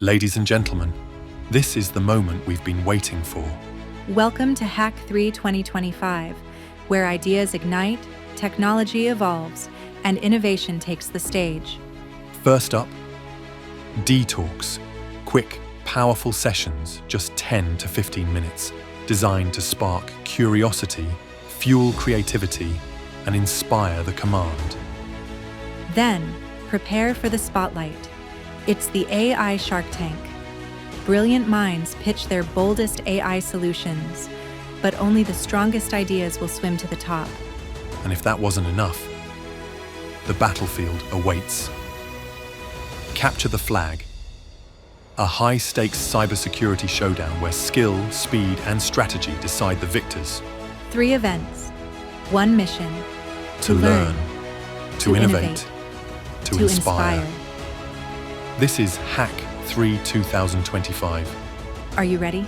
Ladies and gentlemen, this is the moment we've been waiting for. Welcome to Hack 3 2025, where ideas ignite, technology evolves, and innovation takes the stage. First up, D-Talks. Quick, powerful sessions, just 10 to 15 minutes, designed to spark curiosity, fuel creativity, and inspire the command. Then, prepare for the spotlight. It's the AI Shark Tank. Brilliant minds pitch their boldest AI solutions, but only the strongest ideas will swim to the top. And if that wasn't enough, the battlefield awaits. Capture the Flag. A high-stakes cybersecurity showdown where skill, speed, and strategy decide the victors. 3 events, 1 mission. To learn, to innovate, to inspire. This is Hack 3 2025. Are you ready?